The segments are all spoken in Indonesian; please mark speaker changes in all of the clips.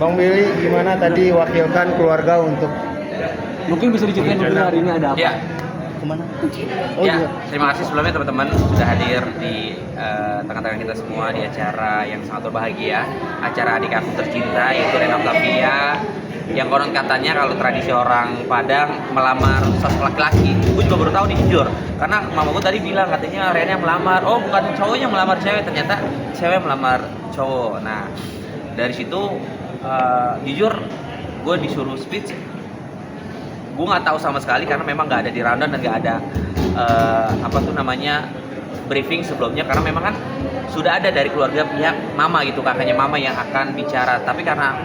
Speaker 1: Bang Billy gimana tadi wakilkan keluarga untuk
Speaker 2: Mungkin bisa diceritain dulu hari ini ada apa?
Speaker 3: Ya,
Speaker 1: kemana?
Speaker 3: ya, terima kasih sebelumnya teman-teman sudah hadir di tengah-tengah kita semua di acara yang sangat berbahagia, acara adik aku tercinta yaitu Rena Octavia, yang konon katanya kalau tradisi orang Padang melamar sosok laki-laki. Gue juga baru tahu nih jujur, karena mama gue tadi bilang katanya Rena yang melamar, oh bukan cowoknya melamar cewek, ternyata cewek melamar cowok. Nah dari situ jujur gue disuruh speech, gue nggak tahu sama sekali karena memang nggak ada di rundown dan nggak ada briefing sebelumnya, karena memang kan sudah ada dari keluarga pihak mama gitu, kakaknya mama yang akan bicara, tapi karena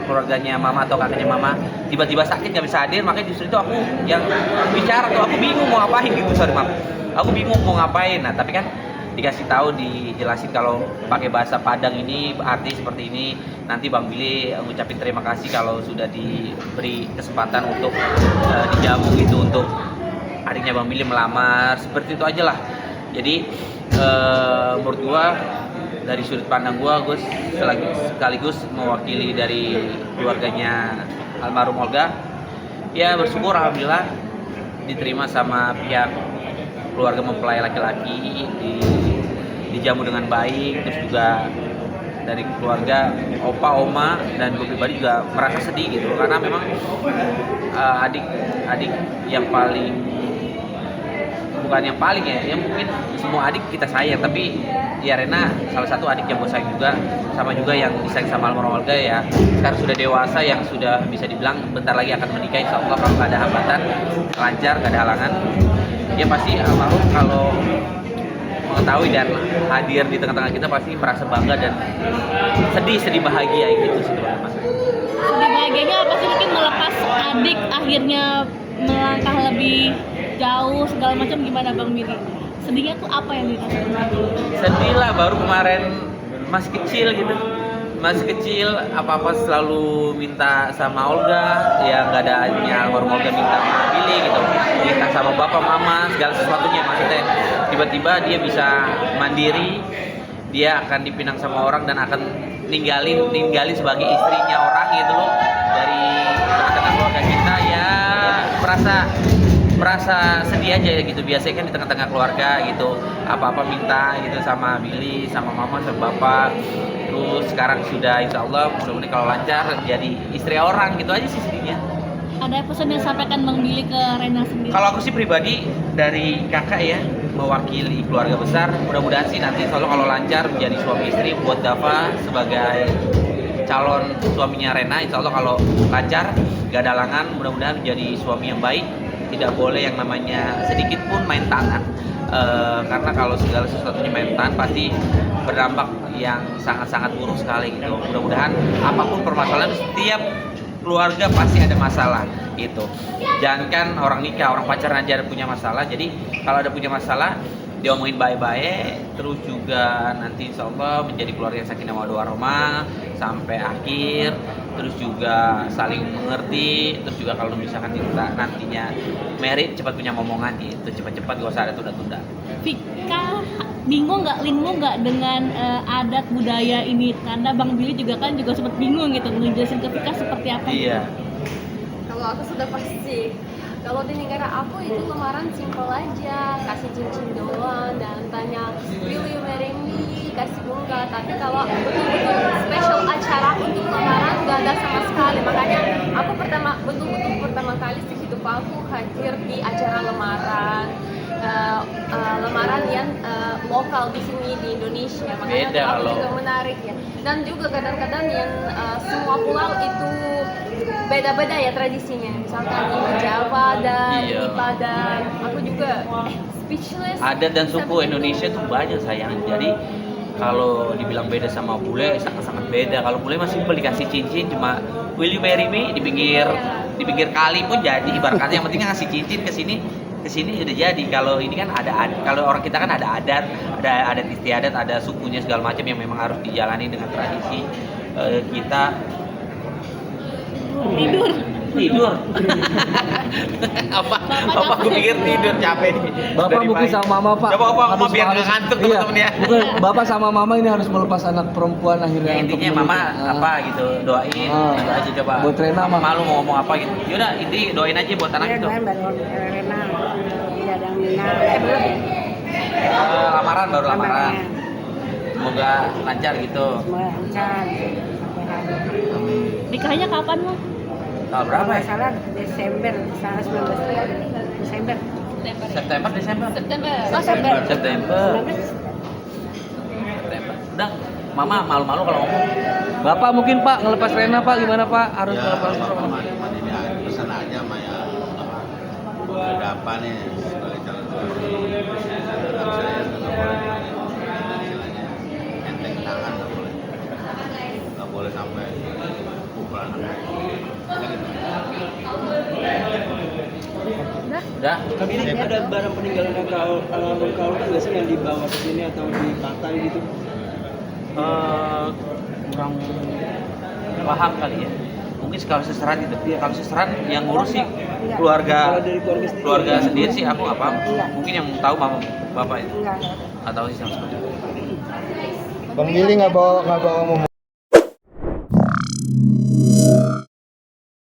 Speaker 3: keluarganya mama atau kakaknya mama tiba-tiba sakit nggak bisa hadir, makanya justru itu aku yang bicara tuh. Aku bingung mau ngapain gitu, sorry maaf, aku bingung mau ngapain. Nah tapi kan dikasih tahu, dijelasin kalau pakai bahasa Padang ini arti seperti ini. Nanti Bang Billy ngucapin terima kasih kalau sudah diberi kesempatan untuk dijamu gitu untuk adiknya Bang Billy melamar, seperti itu aja lah. Jadi menurut gua dari sudut pandang gua sekaligus mewakili dari keluarganya almarhum Olga, ya bersyukur alhamdulillah diterima sama pihak keluarga mempelai laki-laki, dijamu dengan baik. Terus juga dari keluarga opa, oma, dan gue pribadi juga merasa sedih gitu, karena memang adik yang paling, bukan yang paling ya mungkin semua adik kita sayang, tapi ya Rena salah satu adik yang gue sayang juga, sama juga yang disayang sama almarhum Olga ya. Sekarang sudah dewasa, yang sudah bisa dibilang bentar lagi akan menikah insya Allah kalau nggak ada hambatan, lancar, nggak ada halangan. Ya pasti almarhum kalau mengetahui dan hadir di tengah-tengah kita pasti merasa bangga dan sedih bahagia gitu sih teman-teman.
Speaker 4: Sedih bahagianya apa sih, mungkin melepas adik akhirnya melangkah lebih jauh segala macam, gimana Bang Billy? Sedihnya tuh apa yang dirasakan?
Speaker 3: Sedih lah, baru kemarin masih kecil apa-apa selalu minta sama Olga, ya nggak ada almarhum Olga minta sama Billy gitu, minta sama bapak mama segala sesuatunya. Maksudnya tiba-tiba dia bisa mandiri, dia akan dipinang sama orang dan akan ninggalin sebagai istrinya orang gitu loh, dari tengah-tengah keluarga kita. Ya merasa sedih aja gitu. Biasanya kan di tengah-tengah keluarga gitu apa-apa minta gitu sama Billy, sama mama, sama bapak. Terus sekarang sudah insya Allah mudah-mudahan kalau lancar jadi istri orang gitu aja sih sedihnya.
Speaker 4: Ada pesan yang sampaikan Bang Billy ke Rena sendiri?
Speaker 3: Kalau aku sih pribadi dari kakak ya, mewakili keluarga besar, mudah-mudahan sih nanti insya Allah kalau lancar menjadi suami istri buat Dava sebagai calon suaminya Rena. Insya Allah kalau lancar gak ada halangan, mudah-mudahan menjadi suami yang baik. Tidak boleh yang namanya sedikit pun main tangan, karena kalau segala sesuatunya main tangan pasti berdampak yang sangat-sangat buruk sekali gitu. Mudah-mudahan apapun permasalahan, setiap keluarga pasti ada masalah gitu. Jangan orang nikah, orang pacaran aja ada punya masalah. Jadi kalau ada punya masalah diomongin baik-baik, terus juga nanti insya Allah menjadi keluarga yang sakinah mawaddah warahmah sampai akhir. Terus juga saling mengerti. Terus juga kalau misalkan kita nantinya merit, cepat punya momongan gitu, cepat-cepat gak usah ada tunda-tunda.
Speaker 4: Vika bingung nggak dengan adat budaya ini, karena Bang Billy juga sempat bingung gitu ngejelasin ke Vika seperti apa?
Speaker 3: Iya.
Speaker 5: Kalau aku sudah pasti, kalau di negara aku itu lamaran simple aja, kasih cincin doang dan tanya will you marry me, kasih bunga. Tapi kalau betul-betul special acara untuk lamaran gak ada sama sekali. Makanya aku pertama kali sehidup aku hadir di acara lamaran yang lokal di sini di Indonesia. Makanya
Speaker 3: Beda
Speaker 5: aku
Speaker 3: kalau
Speaker 5: juga menarik ya. Dan juga kadang-kadang yang semua pulau itu beda-beda ya tradisinya. Misalkan di Jawa dan di Padang. Aku juga speechless.
Speaker 3: Adat dan suku Indonesia tuh banyak sayang. Jadi kalau dibilang beda sama bule, sangat-sangat beda. Kalau bule masih simpel, dikasih cincin cuma will you marry me di pinggir kali pun jadi. Ibarat kata yang penting ngasih cincin ke sini udah jadi. Kalau ini kan kalau orang kita kan ada adat istiadat, ada sukunya segala macam yang memang harus dijalani dengan tradisi kita.
Speaker 4: Tidur.
Speaker 3: Tidur. apa? Apa aku pikir tidur capek nih.
Speaker 2: Bapak
Speaker 3: Dari
Speaker 2: mungkin
Speaker 3: pagi.
Speaker 2: sama mama Pak.
Speaker 3: Coba Opa ngomong biar
Speaker 2: harus-
Speaker 3: nggak ngantuk
Speaker 2: iya,
Speaker 3: teman-teman ya.
Speaker 2: Bukan, Bapak sama mama ini harus melepas anak perempuan akhirnya.
Speaker 3: Ya
Speaker 2: untuk
Speaker 3: intinya mama
Speaker 2: menuntut.
Speaker 3: apa gitu doain itu aja coba.
Speaker 2: Buat Rena
Speaker 3: Mama
Speaker 2: mah.
Speaker 3: malu mau ngomong apa gitu. Yaudah inti doain aja buat anak itu.
Speaker 6: baru Rena tidak ada minat
Speaker 3: Lamaran baru lamaran. Semoga lancar gitu.
Speaker 6: semua lancar sampai hari
Speaker 4: Nikahnya kapan Bang?
Speaker 3: Tanggal berapa ya?
Speaker 6: salah Desember salah 19 Desember
Speaker 3: September, Desember.
Speaker 4: September.
Speaker 6: oh September
Speaker 3: September.
Speaker 6: 19
Speaker 3: September. Udah, Mama malu-malu kalau ngomong.
Speaker 2: Bapak mungkin Pak ngelepas Rena Pak gimana Pak? Harus
Speaker 7: Ya,
Speaker 2: ngelepas.
Speaker 7: Bapak mah cuma ini pesan aja sama ya ada apa nih sebagai calon suami anak saya nggak boleh istilahnya enteng tangan nggak boleh sampai pukul anak saya.
Speaker 3: Udah.
Speaker 8: Tapi ini ada barang peninggalan almarhum kau kan nggak sih yang dibawa ke sini atau di pantai gitu?
Speaker 3: Kurang paham kali ya. Mungkin kalau seseran itu. Kalau seseran yang ngurus sih keluarga
Speaker 8: Kalau dari keluarga sendiri?
Speaker 3: keluarga sendiri sih aku nggak paham.
Speaker 6: Iya.
Speaker 3: Mungkin yang tahu mama bapak itu
Speaker 6: enggak
Speaker 3: atau sih sama sekali.
Speaker 1: Bang Billy nggak bawa